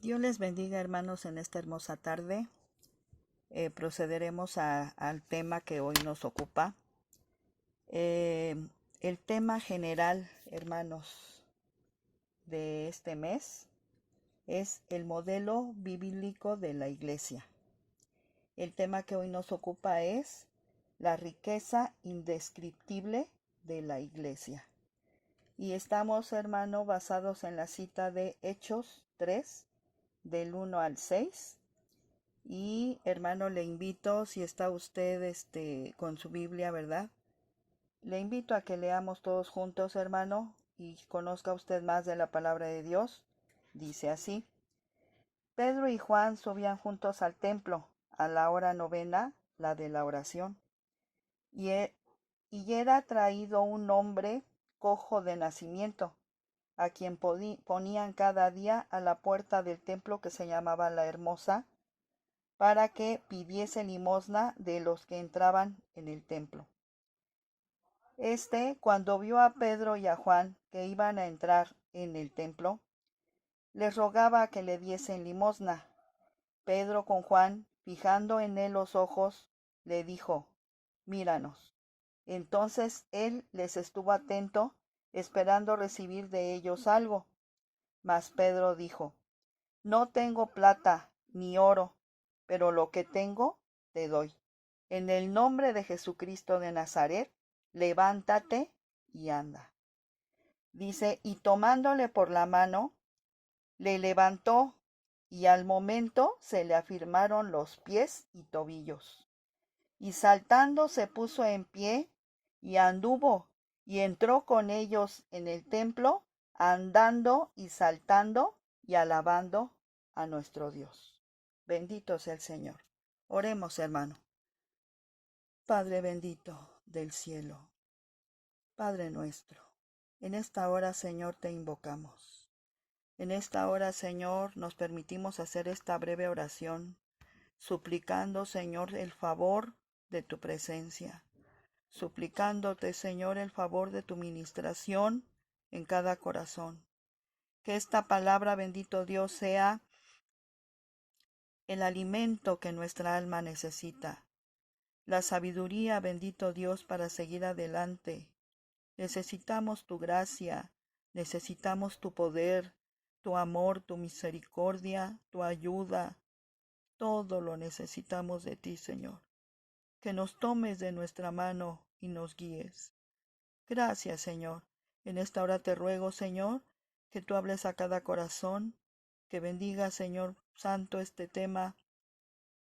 Dios les bendiga, hermanos, en esta hermosa tarde. Procederemos al tema que hoy nos ocupa. El tema general, hermanos, de este mes es el modelo bíblico de la iglesia. El tema que hoy nos ocupa es la riqueza indescriptible de la iglesia. Y estamos, hermano, basados en la cita de Hechos 3, del 1 al 6. Y hermano, le invito, si está usted con su Biblia, ¿verdad? Le invito a que leamos todos juntos, hermano, y conozca usted más de la palabra de Dios. Dice así: Pedro y Juan subían juntos al templo a la hora novena, la de la oración. Y era traído un hombre cojo de nacimiento, a quien ponían cada día a la puerta del templo que se llamaba La Hermosa, para que pidiese limosna de los que entraban en el templo. Cuando vio a Pedro y a Juan que iban a entrar en el templo, les rogaba que le diesen limosna. Pedro con Juan, fijando en él los ojos, le dijo: Míranos. Entonces él les estuvo atento, esperando recibir de ellos algo. Mas Pedro dijo: No tengo plata ni oro, pero lo que tengo te doy. En el nombre de Jesucristo de Nazaret, levántate y anda. Dice, y tomándole por la mano, le levantó, y al momento se le afirmaron los pies y tobillos. Y saltando se puso en pie, y anduvo, y entró con ellos en el templo, andando y saltando y alabando a nuestro Dios. Bendito sea el Señor. Oremos, hermano. Padre bendito del cielo, Padre nuestro, en esta hora, Señor, te invocamos. En esta hora, Señor, nos permitimos hacer esta breve oración, suplicando, Señor, el favor de tu presencia, suplicándote, Señor, el favor de tu ministración en cada corazón. Que esta palabra, bendito Dios, sea el alimento que nuestra alma necesita, la sabiduría, bendito Dios, para seguir adelante. Necesitamos tu gracia, necesitamos tu poder, tu amor, tu misericordia, tu ayuda. Todo lo necesitamos de ti, Señor. Que nos tomes de nuestra mano y nos guíes. Gracias, Señor. En esta hora te ruego, Señor, que tú hables a cada corazón, que bendiga, Señor Santo, este tema,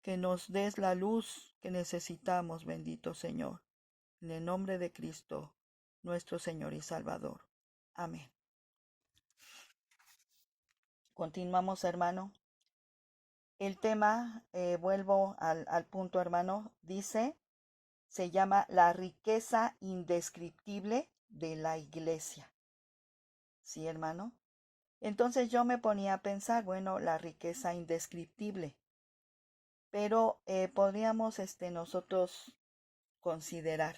que nos des la luz que necesitamos, bendito Señor. En el nombre de Cristo, nuestro Señor y Salvador. Amén. Continuamos, hermano. El tema, vuelvo al punto, hermano, se llama la riqueza indescriptible de la iglesia. ¿Sí, hermano? Entonces yo me ponía a pensar, bueno, la riqueza indescriptible. Pero podríamos nosotros considerar.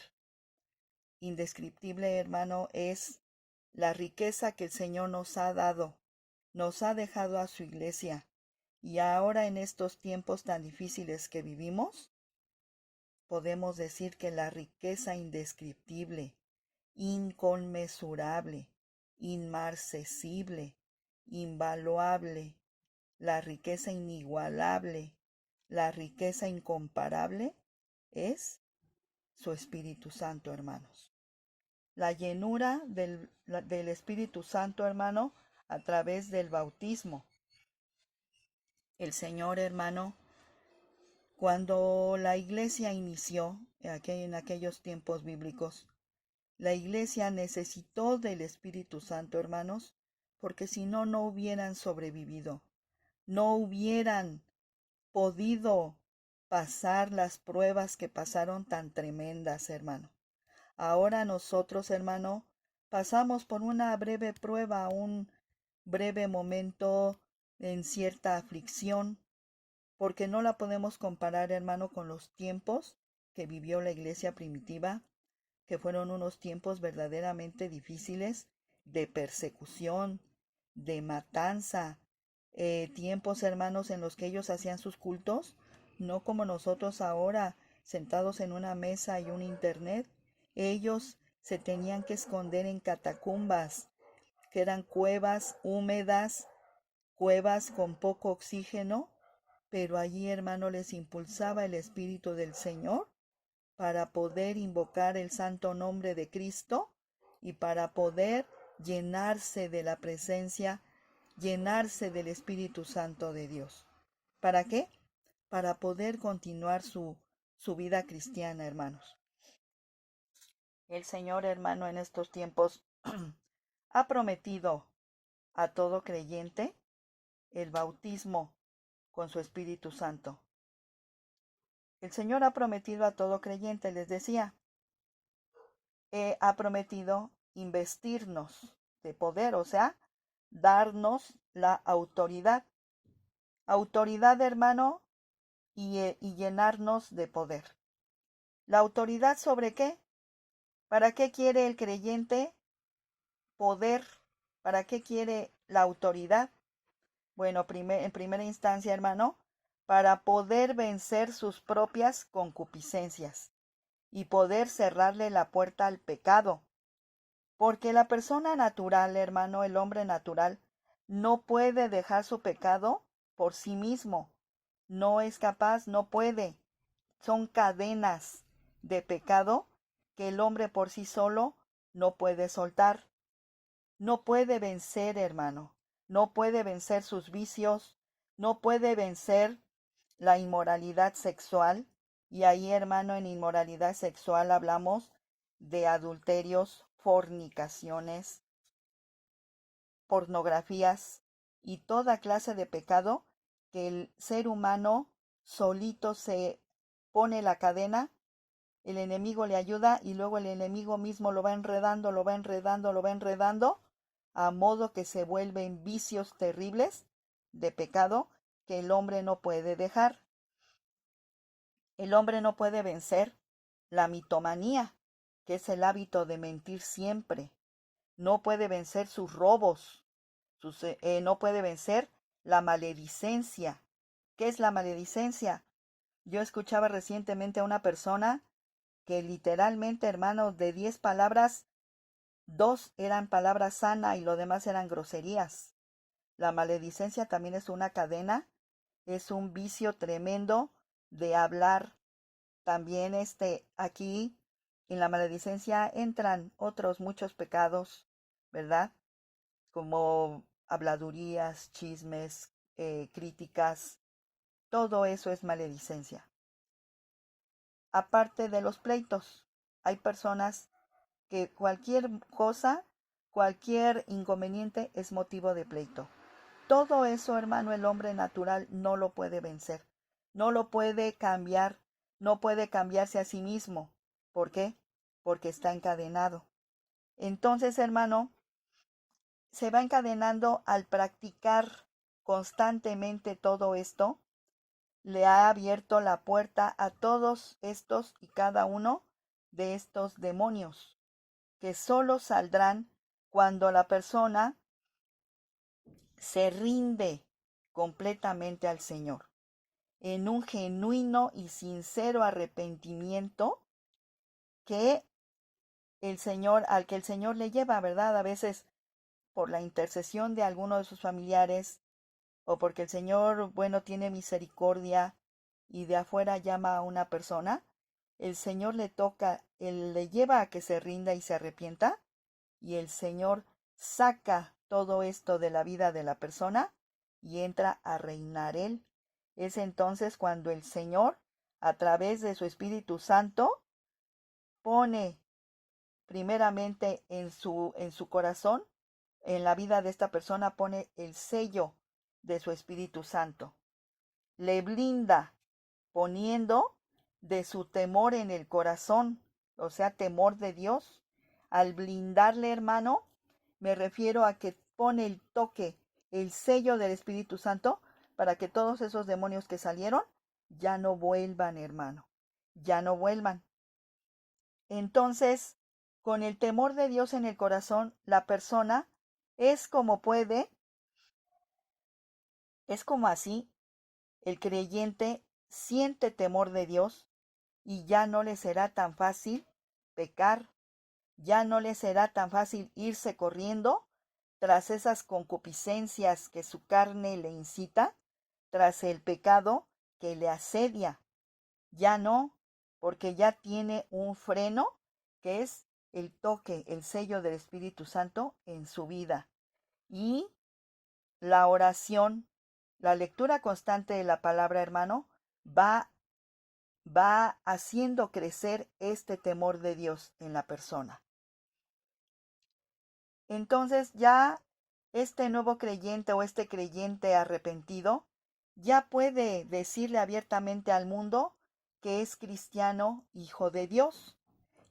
Indescriptible, hermano, es la riqueza que el Señor nos ha dado, nos ha dejado a su iglesia. Y ahora en estos tiempos tan difíciles que vivimos, podemos decir que la riqueza indescriptible, inconmensurable, inmarcesible, invaluable, la riqueza inigualable, la riqueza incomparable, es su Espíritu Santo, hermanos. La llenura del Espíritu Santo, hermano, a través del bautismo. El Señor, hermano, cuando la iglesia inició, en aquellos tiempos bíblicos, la iglesia necesitó del Espíritu Santo, hermanos, porque si no, no hubieran sobrevivido, no hubieran podido pasar las pruebas que pasaron tan tremendas, hermano. Ahora nosotros, hermano, pasamos por una breve prueba, un breve momento en cierta aflicción, porque no la podemos comparar, hermano, con los tiempos que vivió la iglesia primitiva, que fueron unos tiempos verdaderamente difíciles de persecución, de matanza, tiempos, hermanos, en los que ellos hacían sus cultos, no como nosotros ahora, sentados en una mesa y un internet. Ellos se tenían que esconder en catacumbas, que eran cuevas húmedas, cuevas con poco oxígeno, pero allí, hermano, les impulsaba el Espíritu del Señor para poder invocar el santo nombre de Cristo y para poder llenarse de la presencia, llenarse del Espíritu Santo de Dios. ¿Para qué? Para poder continuar su vida cristiana, hermanos. El Señor, hermano, en estos tiempos ha prometido a todo creyente el bautismo con su Espíritu Santo. El Señor ha prometido a todo creyente, les decía, ha prometido investirnos de poder, o sea, darnos la autoridad. Autoridad, hermano, y llenarnos de poder. ¿La autoridad sobre qué? ¿Para qué quiere el creyente poder? ¿Para qué quiere la autoridad? Bueno, en primera instancia, hermano, para poder vencer sus propias concupiscencias y poder cerrarle la puerta al pecado. Porque la persona natural, hermano, el hombre natural, no puede dejar su pecado por sí mismo. No es capaz, no puede. Son cadenas de pecado que el hombre por sí solo no puede soltar. No puede vencer, hermano. No puede vencer sus vicios. No puede vencer la inmoralidad sexual. Y ahí, hermano, en inmoralidad sexual hablamos de adulterios, fornicaciones, pornografías y toda clase de pecado que el ser humano solito se pone la cadena, el enemigo le ayuda y luego el enemigo mismo lo va enredando, lo va enredando, lo va enredando, a modo que se vuelven vicios terribles de pecado que el hombre no puede dejar. El hombre no puede vencer la mitomanía, que es el hábito de mentir siempre. No puede vencer sus robos, no puede vencer la maledicencia. ¿Qué es la maledicencia? Yo escuchaba recientemente a una persona que literalmente, hermanos, de 10 palabras, 2 eran palabras sanas y lo demás eran groserías. La maledicencia también es una cadena, es un vicio tremendo de hablar. También aquí en la maledicencia entran otros muchos pecados, ¿verdad? Como habladurías, chismes, críticas, todo eso es maledicencia. Aparte de los pleitos, hay personas que cualquier cosa, cualquier inconveniente es motivo de pleito. Todo eso, hermano, el hombre natural no lo puede vencer, no lo puede cambiar, no puede cambiarse a sí mismo. ¿Por qué? Porque está encadenado. Entonces, hermano, se va encadenando al practicar constantemente todo esto, le ha abierto la puerta a todos estos y cada uno de estos demonios, que solo saldrán cuando la persona se rinde completamente al Señor, en un genuino y sincero arrepentimiento que al que el Señor le lleva, ¿verdad? A veces por la intercesión de alguno de sus familiares, o porque el Señor, bueno, tiene misericordia y de afuera llama a una persona, el Señor le toca, él le lleva a que se rinda y se arrepienta, y el Señor saca todo esto de la vida de la persona y entra a reinar él. Es entonces cuando el Señor, a través de su Espíritu Santo, pone primeramente en su corazón, en la vida de esta persona, pone el sello de su Espíritu Santo. Le blinda poniendo de su temor en el corazón, o sea, temor de Dios. Al blindarle, hermano, me refiero a que pone el toque, el sello del Espíritu Santo, para que todos esos demonios que salieron ya no vuelvan, hermano, ya no vuelvan. Entonces, con el temor de Dios en el corazón, la persona es como puede Es como así, el creyente siente temor de Dios y ya no le será tan fácil pecar, ya no le será tan fácil irse corriendo tras esas concupiscencias que su carne le incita, tras el pecado que le asedia. Ya no, porque ya tiene un freno que es el toque, el sello del Espíritu Santo en su vida. Y la oración, la lectura constante de la palabra, hermano, va, va haciendo crecer este temor de Dios en la persona. Entonces ya este nuevo creyente o este creyente arrepentido ya puede decirle abiertamente al mundo que es cristiano, hijo de Dios.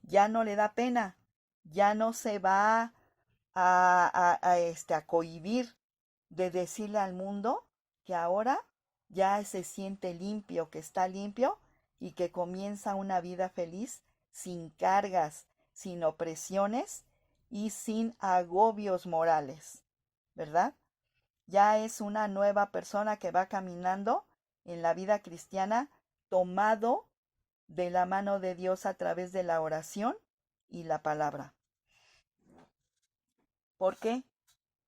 Ya no le da pena, ya no se va a cohibir de decirle al mundo que ahora ya se siente limpio, que está limpio y que comienza una vida feliz sin cargas, sin opresiones y sin agobios morales, ¿verdad? Ya es una nueva persona que va caminando en la vida cristiana tomado de la mano de Dios a través de la oración y la palabra. ¿Por qué?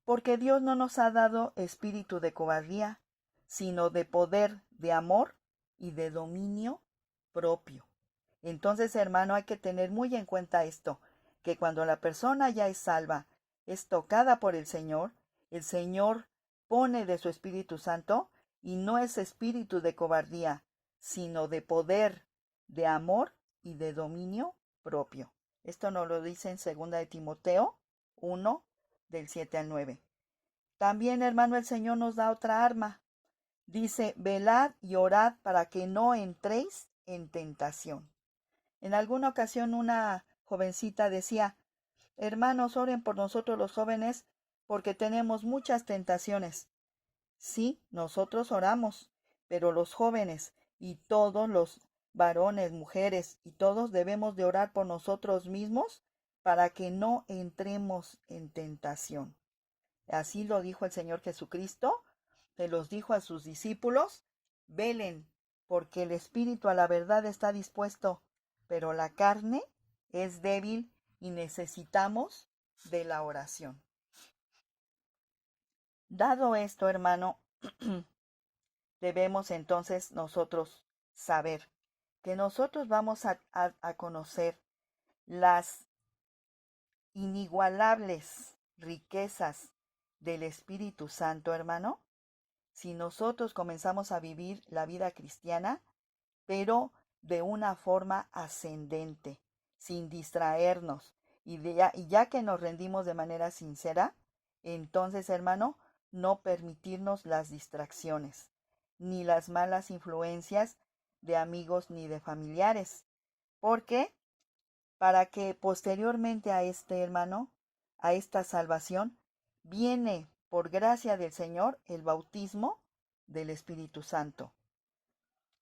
Porque Dios no nos ha dado espíritu de cobardía, sino de poder, de amor y de dominio propio. Entonces, hermano, hay que tener muy en cuenta esto, que cuando la persona ya es salva, es tocada por el Señor pone de su Espíritu Santo y no es espíritu de cobardía, sino de poder, de amor y de dominio propio. Esto nos lo dice en 2 de Timoteo 1, del 7 al 9. También, hermano, el Señor nos da otra arma. Dice, velad y orad para que no entréis en tentación. En alguna ocasión una jovencita decía, hermanos, oren por nosotros los jóvenes porque tenemos muchas tentaciones. Sí, nosotros oramos, pero los jóvenes y todos los varones, mujeres y todos debemos de orar por nosotros mismos para que no entremos en tentación. Así lo dijo el Señor Jesucristo, se los dijo a sus discípulos, velen, porque el espíritu a la verdad está dispuesto, pero la carne es débil y necesitamos de la oración. Dado esto, hermano, debemos entonces nosotros saber que nosotros vamos a conocer las inigualables riquezas del Espíritu Santo, hermano, si nosotros comenzamos a vivir la vida cristiana, pero de una forma ascendente, sin distraernos, y ya que nos rendimos de manera sincera, entonces, hermano, no permitirnos las distracciones, ni las malas influencias de amigos ni de familiares. ¿Por qué? Para que posteriormente a este hermano, a esta salvación, viene por gracia del Señor el bautismo del Espíritu Santo,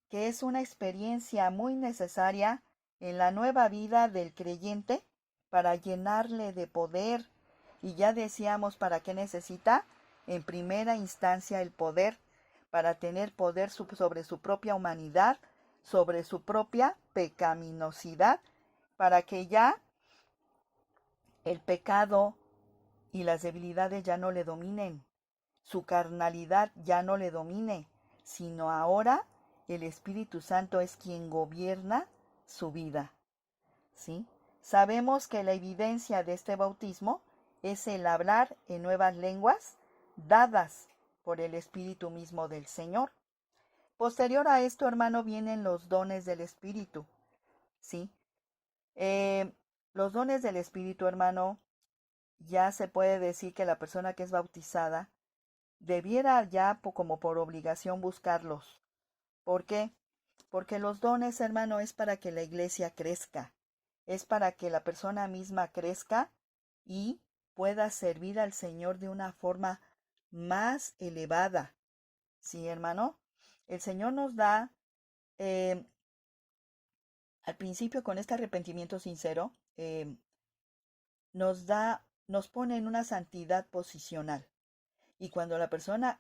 que es una experiencia muy necesaria en la nueva vida del creyente para llenarle de poder. Y ya decíamos para qué necesita, en primera instancia, el poder, para tener poder sobre su propia humanidad, sobre su propia pecaminosidad, para que ya el pecado y las debilidades ya no le dominen, su carnalidad ya no le domine, sino ahora el Espíritu Santo es quien gobierna su vida. ¿Sí? Sabemos que la evidencia de este bautismo es el hablar en nuevas lenguas dadas por el Espíritu mismo del Señor. Posterior a esto, hermano, vienen los dones del Espíritu. ¿Sí? Eh, los dones del Espíritu, hermano, ya se puede decir que la persona que es bautizada debiera ya como por obligación buscarlos. ¿Por qué? Porque los dones, hermano, es para que la iglesia crezca, es para que la persona misma crezca y pueda servir al Señor de una forma más elevada. ¿Sí, hermano? El Señor nos da, eh, al principio con este arrepentimiento sincero, nos pone en una santidad posicional. Y cuando la persona,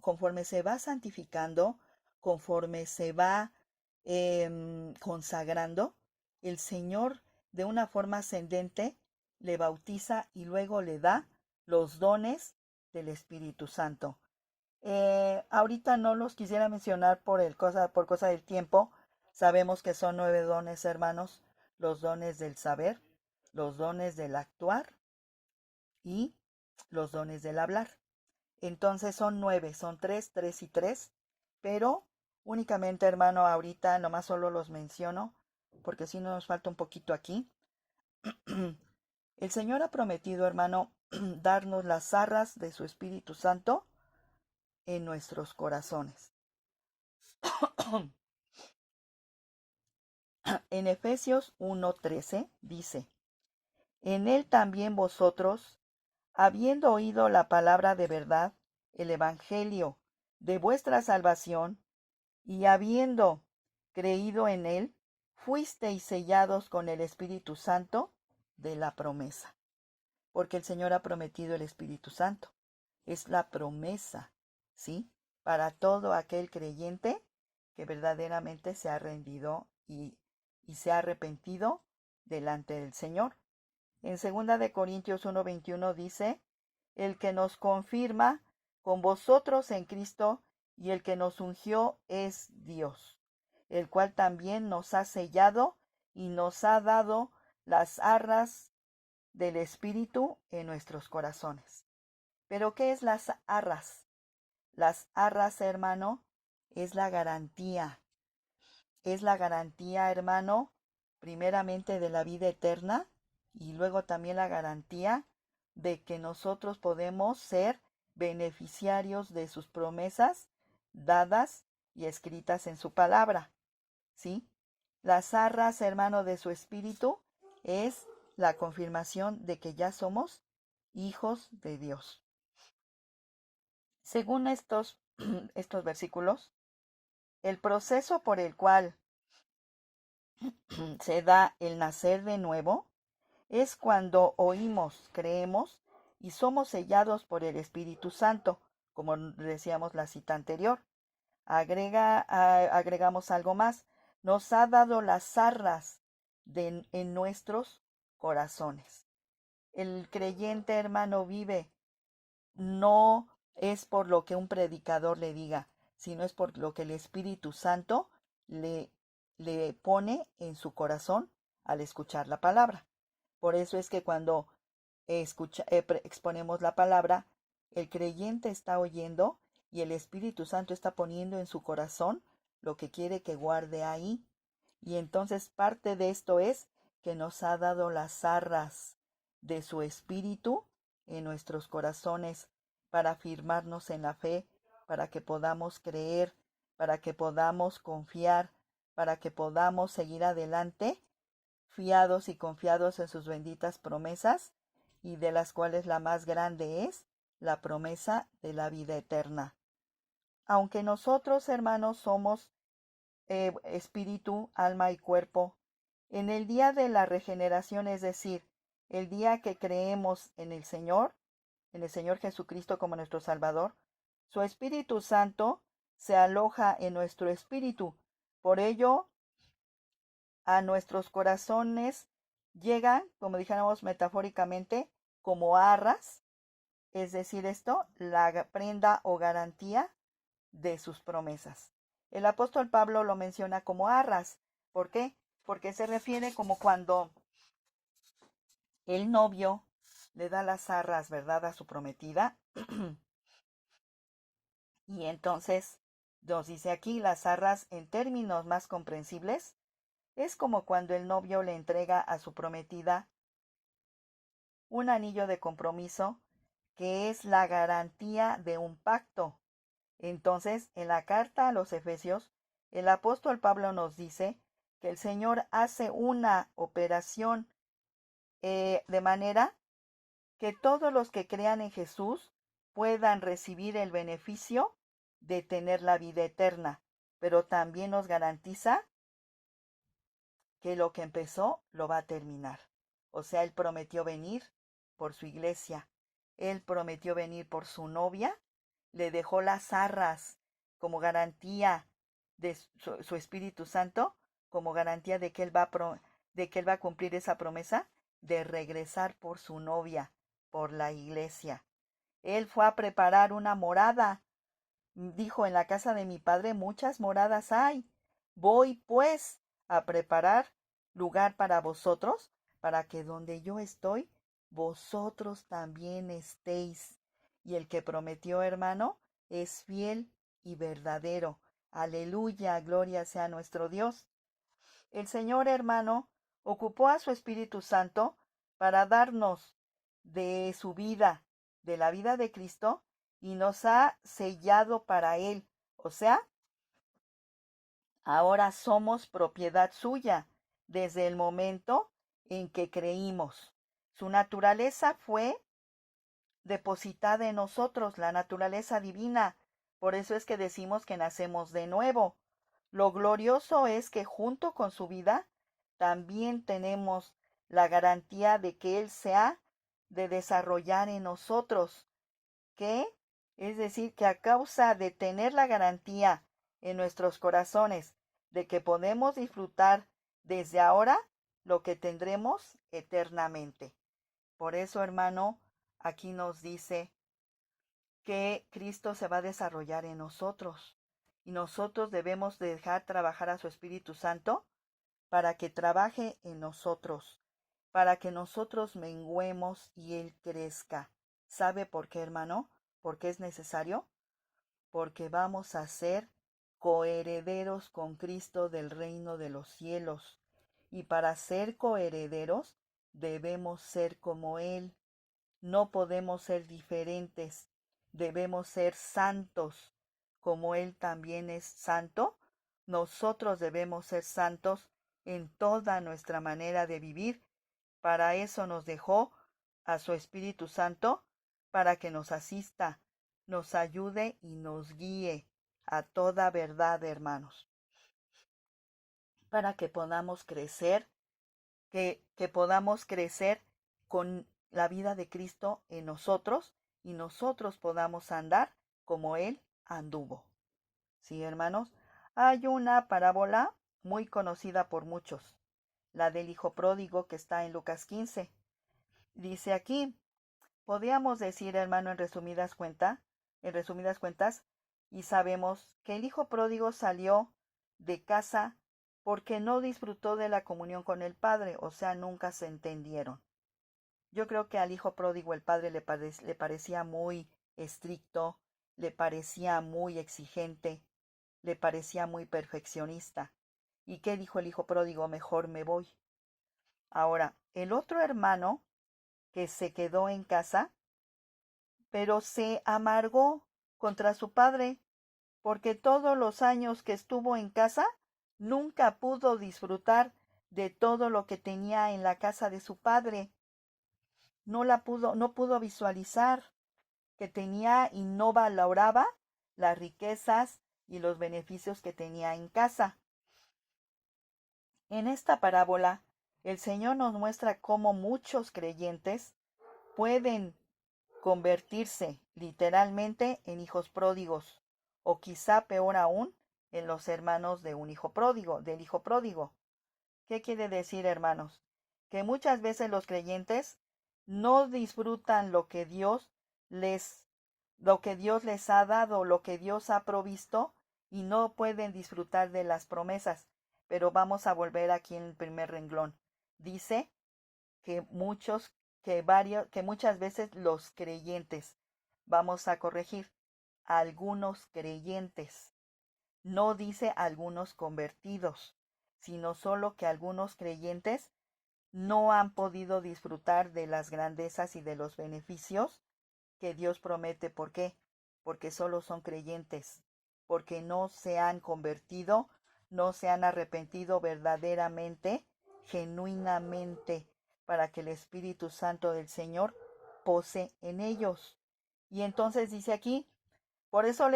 conforme se va santificando, conforme se va consagrando, el Señor de una forma ascendente le bautiza y luego le da los dones del Espíritu Santo. Ahorita no los quisiera mencionar por cosa del tiempo. Sabemos que son 9 dones, hermanos: los dones del saber, los dones del actuar y los dones del hablar. Entonces son 9, son 3, 3 y 3, pero únicamente, hermano, ahorita nomás solo los menciono, porque si no nos falta un poquito aquí. El Señor ha prometido, hermano, darnos las arras de su Espíritu Santo en nuestros corazones. En Efesios 1:13 dice: en él también vosotros, habiendo oído la palabra de verdad, el evangelio de vuestra salvación, y habiendo creído en él, fuisteis sellados con el Espíritu Santo de la promesa. Porque el Señor ha prometido el Espíritu Santo. Es la promesa, ¿sí? Para todo aquel creyente que verdaderamente se ha rendido y se ha arrepentido delante del Señor. En 2 Corintios 1:21 dice: el que nos confirma con vosotros en Cristo y el que nos ungió es Dios, el cual también nos ha sellado y nos ha dado las arras del Espíritu en nuestros corazones. ¿Pero qué es las arras? Las arras, hermano, es la garantía. Es la garantía, hermano, primeramente de la vida eterna y luego también la garantía de que nosotros podemos ser beneficiarios de sus promesas dadas y escritas en su palabra, ¿sí? Las arras, hermano, de su espíritu es la confirmación de que ya somos hijos de Dios. Según estos versículos, el proceso por el cual se da el nacer de nuevo es cuando oímos, creemos y somos sellados por el Espíritu Santo, como decíamos la cita anterior. Agregamos algo más: nos ha dado las arras en nuestros corazones. El creyente, hermano, vive no es por lo que un predicador le diga, sino es por lo que el Espíritu Santo le, le pone en su corazón al escuchar la palabra. Por eso es que cuando exponemos la palabra, el creyente está oyendo y el Espíritu Santo está poniendo en su corazón lo que quiere que guarde ahí. Y entonces parte de esto es que nos ha dado las arras de su Espíritu en nuestros corazones para afirmarnos en la fe, para que podamos creer, para que podamos confiar, para que podamos seguir adelante, fiados y confiados en sus benditas promesas, y de las cuales la más grande es la promesa de la vida eterna. Aunque nosotros, hermanos, somos espíritu, alma y cuerpo, en el día de la regeneración, es decir, el día que creemos en el Señor Jesucristo como nuestro Salvador, su Espíritu Santo se aloja en nuestro espíritu. Por ello, a nuestros corazones llegan, como dijéramos metafóricamente, como arras, es decir, la prenda o garantía de sus promesas. El apóstol Pablo lo menciona como arras. ¿Por qué? Porque se refiere como cuando el novio le da las arras, ¿verdad?, a su prometida. Y entonces nos dice aquí: las arras, en términos más comprensibles, es como cuando el novio le entrega a su prometida un anillo de compromiso que es la garantía de un pacto. Entonces, en la carta a los Efesios, el apóstol Pablo nos dice que el Señor hace una operación de manera que todos los que crean en Jesús puedan recibir el beneficio de tener la vida eterna, pero también nos garantiza que lo que empezó lo va a terminar. O sea, Él prometió venir por su iglesia. Él prometió venir por su novia, le dejó las arras como garantía de su Espíritu Santo, como garantía de que de que él va a cumplir esa promesa de regresar por su novia, por la iglesia. Él fue a preparar una morada. Dijo, en la casa de mi padre muchas moradas hay. Voy, pues, a preparar lugar para vosotros, para que donde yo estoy, vosotros también estéis. Y el que prometió, hermano, es fiel y verdadero. Aleluya, gloria sea nuestro Dios. El Señor, hermano, ocupó a su Espíritu Santo para darnos de su vida, de la vida de Cristo, y nos ha sellado para Él. O sea, ahora somos propiedad suya desde el momento en que creímos. Su naturaleza fue depositada en nosotros, la naturaleza divina. Por eso es que decimos que nacemos de nuevo. Lo glorioso es que junto con su vida también tenemos la garantía de que Él se ha de desarrollar en nosotros, que es decir, que a causa de tener la garantía en nuestros corazones de que podemos disfrutar desde ahora lo que tendremos eternamente. Por eso, hermano, aquí nos dice que Cristo se va a desarrollar en nosotros y nosotros debemos dejar trabajar a su Espíritu Santo para que trabaje en nosotros, para que nosotros menguemos y Él crezca. ¿Sabe por qué, hermano? ¿Por qué es necesario? Porque vamos a ser coherederos con Cristo del reino de los cielos. Y para ser coherederos debemos ser como Él. No podemos ser diferentes. Debemos ser santos. Como Él también es santo, nosotros debemos ser santos en toda nuestra manera de vivir. Para eso nos dejó a su Espíritu Santo, para que nos asista, nos ayude y nos guíe a toda verdad, hermanos, para que podamos crecer, que podamos crecer con la vida de Cristo en nosotros y nosotros podamos andar como Él anduvo. Sí, hermanos, hay una parábola muy conocida por muchos, la del hijo pródigo que está en Lucas 15. Dice aquí, podríamos decir, hermano, en resumidas cuentas, y sabemos que el hijo pródigo salió de casa porque no disfrutó de la comunión con el padre, o sea, nunca se entendieron. Yo creo que al hijo pródigo el padre le parecía muy estricto, le parecía muy exigente, le parecía muy perfeccionista. ¿Y qué dijo el hijo pródigo? Mejor me voy. Ahora, el otro hermano que se quedó en casa, pero se amargó contra su padre, porque todos los años que estuvo en casa, nunca pudo disfrutar de todo lo que tenía en la casa de su padre. No pudo visualizar que tenía y no valoraba las riquezas y los beneficios que tenía en casa. En esta parábola, el Señor nos muestra cómo muchos creyentes pueden convertirse literalmente en hijos pródigos, o quizá peor aún, en los hermanos de un hijo pródigo, del hijo pródigo. ¿Qué quiere decir, hermanos? Que muchas veces los creyentes no disfrutan les, lo que Dios les ha dado, lo que Dios ha provisto, y no pueden disfrutar de las promesas. Pero vamos a volver aquí en el primer renglón. Dice que que muchas veces los creyentes, vamos a corregir, algunos creyentes, no dice algunos convertidos, sino solo que algunos creyentes no han podido disfrutar de las grandezas y de los beneficios que Dios promete. ¿Por qué? Porque solo son creyentes, porque no se han convertido, no se han arrepentido verdaderamente, genuinamente, para que el Espíritu Santo del Señor pose en ellos. Y entonces dice aquí, por eso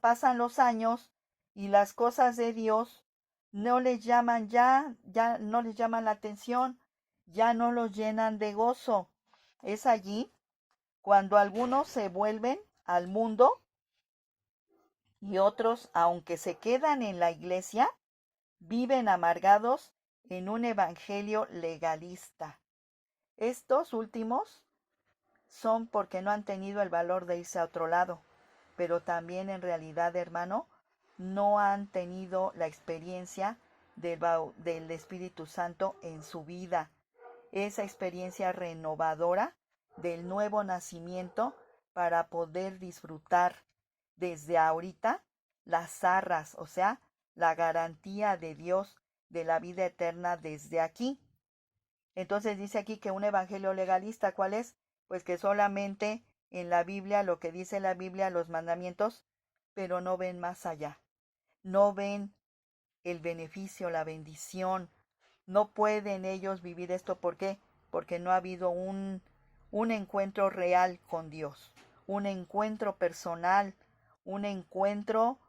pasan los años y las cosas de Dios no les llaman ya no les llaman la atención, ya no los llenan de gozo. Es allí cuando algunos se vuelven al mundo y otros, aunque se quedan en la iglesia, viven amargados en un evangelio legalista. Estos últimos son porque no han tenido el valor de irse a otro lado, pero también en realidad, hermano, no han tenido la experiencia del Espíritu Santo en su vida, esa experiencia renovadora del nuevo nacimiento para poder disfrutar desde ahorita las arras, o sea, la garantía de Dios de la vida eterna desde aquí. Entonces dice aquí que un evangelio legalista, ¿cuál es? Pues que solamente en la Biblia, lo que dice la Biblia, los mandamientos, pero no ven más allá. No ven el beneficio, la bendición. No pueden ellos vivir esto. ¿Por qué? Porque no ha habido un encuentro real con Dios, un encuentro personal, un encuentro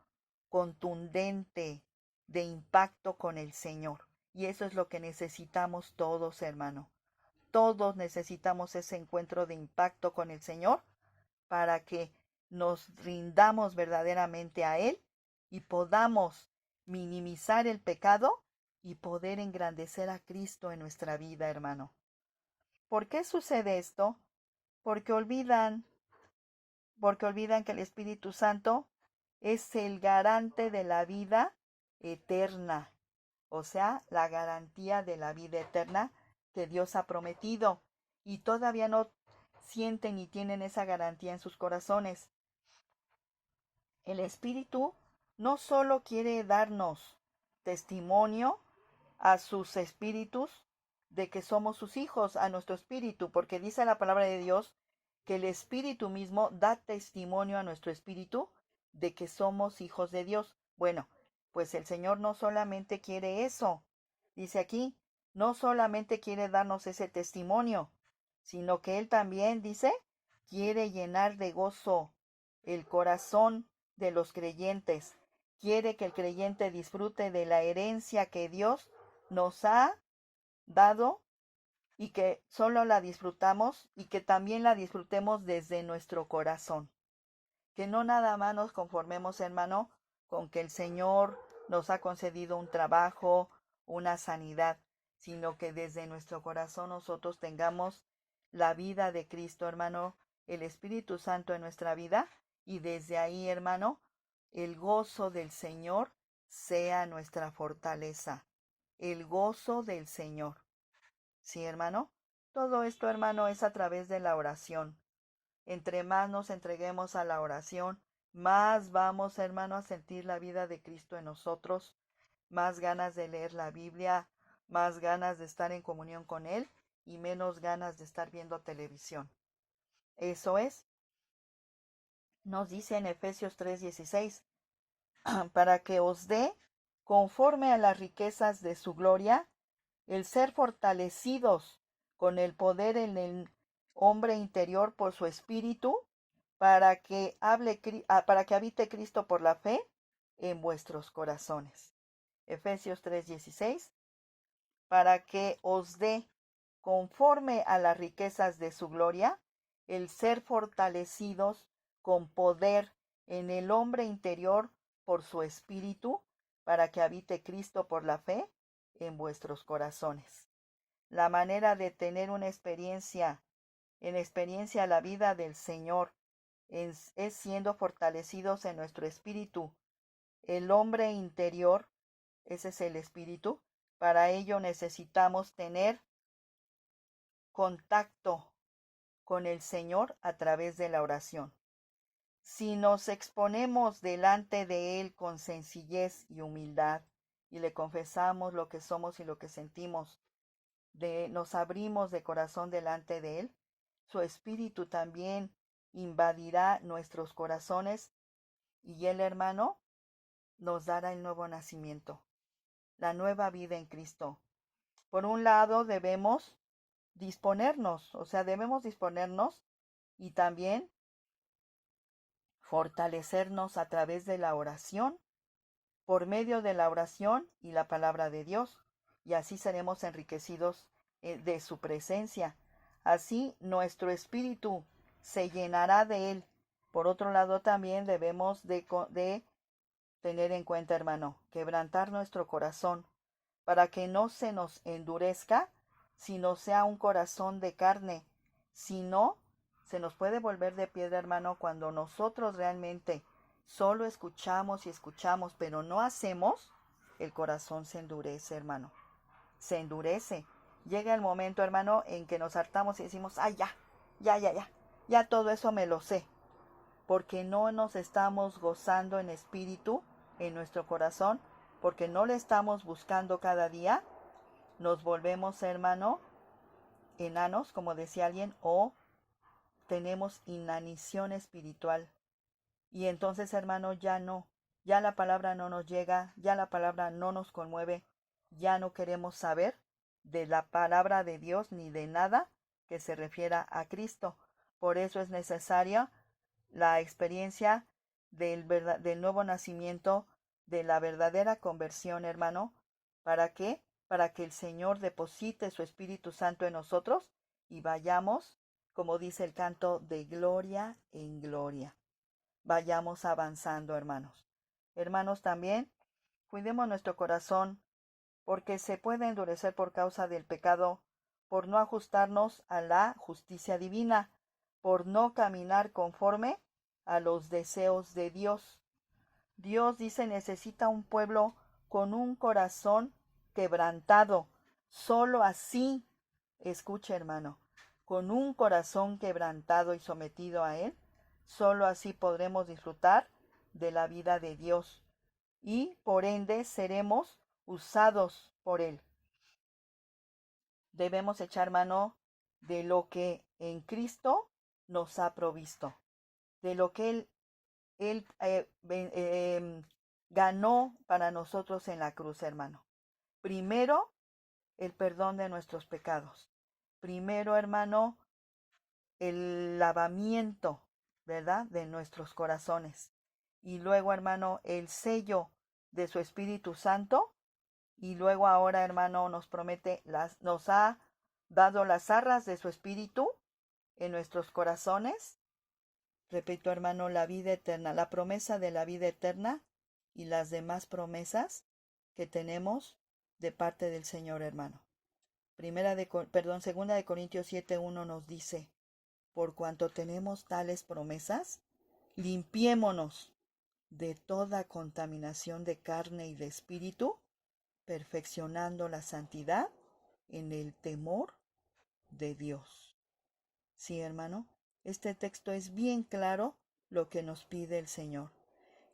contundente de impacto con el Señor. Y eso es lo que necesitamos todos, hermano. Todos necesitamos ese encuentro de impacto con el Señor para que nos rindamos verdaderamente a Él y podamos minimizar el pecado y poder engrandecer a Cristo en nuestra vida, hermano. ¿Por qué sucede esto? Porque olvidan, porque olvidan que el Espíritu Santo es el garante de la vida eterna, o sea, la garantía de la vida eterna que Dios ha prometido, y todavía no sienten ni tienen esa garantía en sus corazones. El Espíritu no solo quiere darnos testimonio a sus espíritus de que somos sus hijos, a nuestro espíritu, porque dice la palabra de Dios que el Espíritu mismo da testimonio a nuestro espíritu de que somos hijos de Dios. Bueno, pues el Señor no solamente quiere eso, dice aquí, no solamente quiere darnos ese testimonio, sino que Él también, dice, quiere llenar de gozo el corazón de los creyentes. Quiere que el creyente disfrute de la herencia que Dios nos ha dado y que solo la disfrutamos y que también la disfrutemos desde nuestro corazón. Que no nada más nos conformemos, hermano, con que el Señor nos ha concedido un trabajo, una sanidad, sino que desde nuestro corazón nosotros tengamos la vida de Cristo, hermano, el Espíritu Santo en nuestra vida, y desde ahí, hermano, el gozo del Señor sea nuestra fortaleza. El gozo del Señor. ¿Sí, hermano? Todo esto, hermano, es a través de la oración. Entre más nos entreguemos a la oración, más vamos, hermano, a sentir la vida de Cristo en nosotros, más ganas de leer la Biblia, más ganas de estar en comunión con Él y menos ganas de estar viendo televisión. Eso es, nos dice en Efesios 3:16, para que os dé, conforme a las riquezas de su gloria, el ser fortalecidos con el poder en el hombre interior por su espíritu, para que habite Cristo por la fe en vuestros corazones. Efesios 3:16, para que os dé, conforme a las riquezas de su gloria, el ser fortalecidos con poder en el hombre interior por su espíritu, para que habite Cristo por la fe en vuestros corazones. La manera de tener una experiencia, en experiencia la vida del Señor, es siendo fortalecidos en nuestro espíritu. El hombre interior, ese es el espíritu. Para ello necesitamos tener contacto con el Señor a través de la oración. Si nos exponemos delante de Él con sencillez y humildad y le confesamos lo que somos y lo que sentimos, nos abrimos de corazón delante de Él, su Espíritu también invadirá nuestros corazones y el hermano nos dará el nuevo nacimiento, la nueva vida en Cristo. Por un lado debemos disponernos, debemos disponernos y también fortalecernos a través de la oración, por medio de la oración y la palabra de Dios, y así seremos enriquecidos de su presencia. Así nuestro espíritu se llenará de él. Por otro lado, también debemos de tener en cuenta, hermano, quebrantar nuestro corazón para que no se nos endurezca, sino sea un corazón de carne. Si no, se nos puede volver de piedra, hermano, cuando nosotros realmente solo escuchamos y escuchamos, pero no hacemos, el corazón se endurece, hermano. Se endurece. Llega el momento, hermano, en que nos hartamos y decimos, ay, ya todo eso me lo sé, porque no nos estamos gozando en espíritu, en nuestro corazón, porque no le estamos buscando cada día, nos volvemos, hermano, enanos, como decía alguien, o tenemos inanición espiritual. Y entonces, hermano, ya la palabra no nos llega, ya la palabra no nos conmueve, ya no queremos saber de la palabra de Dios ni de nada que se refiera a Cristo. Por eso es necesaria la experiencia del nuevo nacimiento, de la verdadera conversión, hermano. ¿Para qué? Para que el Señor deposite su Espíritu Santo en nosotros y vayamos, como dice el canto, de gloria en gloria. Vayamos avanzando, hermanos. Hermanos, también cuidemos nuestro corazón, porque se puede endurecer por causa del pecado, por no ajustarnos a la justicia divina, por no caminar conforme a los deseos de Dios. Dios dice necesita un pueblo con un corazón quebrantado. Solo así, escuche, hermano, con un corazón quebrantado y sometido a Él, solo así podremos disfrutar de la vida de Dios y por ende seremos usados por Él. Debemos echar mano de lo que en Cristo nos ha provisto, de lo que Él ganó para nosotros en la cruz, hermano. Primero, el perdón de nuestros pecados. Primero, hermano, el lavamiento, ¿verdad?, de nuestros corazones. Y luego, hermano, el sello de su Espíritu Santo. Y luego ahora, hermano, nos promete, nos ha dado las arras de su Espíritu en nuestros corazones. Repito, hermano, la vida eterna, la promesa de la vida eterna y las demás promesas que tenemos de parte del Señor, hermano. Segunda de Corintios 7:1 nos dice, por cuanto tenemos tales promesas, limpiémonos de toda contaminación de carne y de espíritu, perfeccionando la santidad en el temor de Dios. Sí, hermano, este texto es bien claro lo que nos pide el Señor.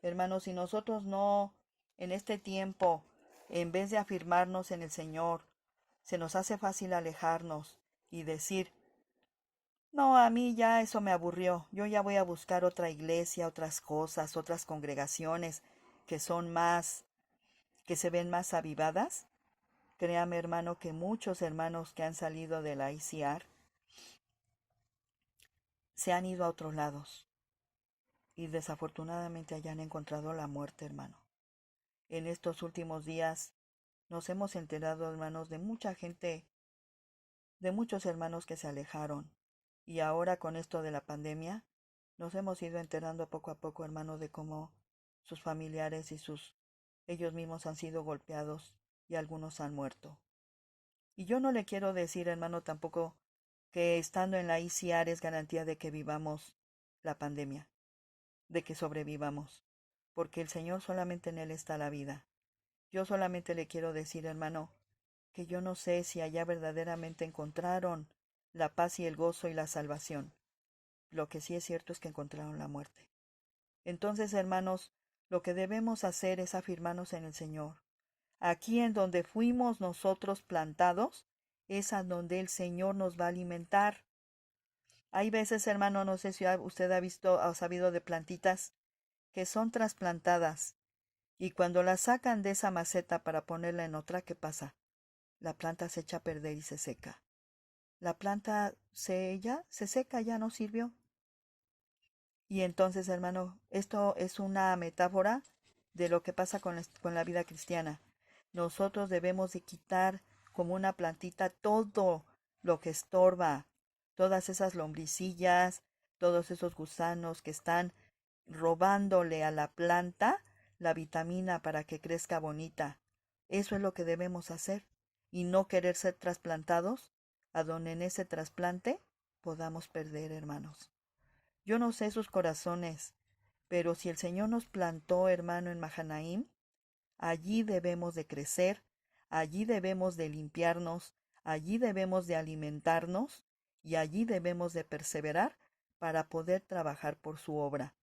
Hermanos, si nosotros no, en este tiempo, en vez de afirmarnos en el Señor, se nos hace fácil alejarnos y decir, no, a mí ya eso me aburrió, yo ya voy a buscar otra iglesia, otras cosas, otras congregaciones que son más, que se ven más avivadas. Créame, hermano, que muchos hermanos que han salido de la ICR se han ido a otros lados y desafortunadamente hayan encontrado la muerte, hermano. En estos últimos días nos hemos enterado, hermanos, de mucha gente, de muchos hermanos que se alejaron. Y ahora con esto de la pandemia, nos hemos ido enterando poco a poco, hermanos, de cómo sus familiares y ellos mismos han sido golpeados y algunos han muerto. Y yo no le quiero decir, hermano, tampoco que estando en la ICR es garantía de que vivamos la pandemia, de que sobrevivamos, porque el Señor solamente en Él está la vida. Yo solamente le quiero decir, hermano, que yo no sé si allá verdaderamente encontraron la paz y el gozo y la salvación. Lo que sí es cierto es que encontraron la muerte. Entonces, hermanos, lo que debemos hacer es afirmarnos en el Señor. Aquí en donde fuimos nosotros plantados, es a donde el Señor nos va a alimentar. Hay veces, hermano, no sé si usted ha visto o sabido de plantitas que son trasplantadas y cuando la sacan de esa maceta para ponerla en otra, ¿qué pasa? La planta se echa a perder y se seca. La planta se seca, ya no sirvió. Y entonces, hermano, esto es una metáfora de lo que pasa con la vida cristiana. Nosotros debemos de quitar como una plantita todo lo que estorba, todas esas lombricillas, todos esos gusanos que están robándole a la planta la vitamina para que crezca bonita. Eso es lo que debemos hacer y no querer ser trasplantados a donde en ese trasplante podamos perder, hermanos. Yo no sé sus corazones, pero si el Señor nos plantó, hermano, en Mahanaim, allí debemos de crecer, allí debemos de limpiarnos, allí debemos de alimentarnos y allí debemos de perseverar para poder trabajar por su obra,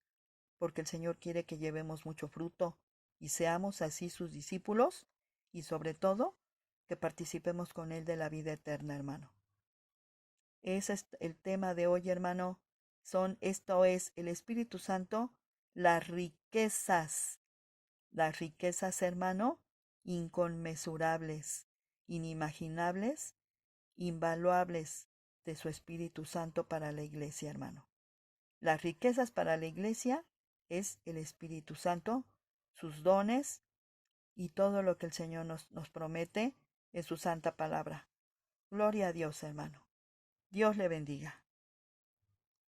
porque el Señor quiere que llevemos mucho fruto y seamos así sus discípulos y sobre todo que participemos con Él de la vida eterna, hermano. Ese es el tema de hoy, hermano. Esto es el Espíritu Santo, las riquezas, hermano, inconmensurables, inimaginables, invaluables de su Espíritu Santo para la iglesia, hermano. Las riquezas para la iglesia es el Espíritu Santo, sus dones y todo lo que el Señor nos promete en su santa palabra. Gloria a Dios, hermano. Dios le bendiga.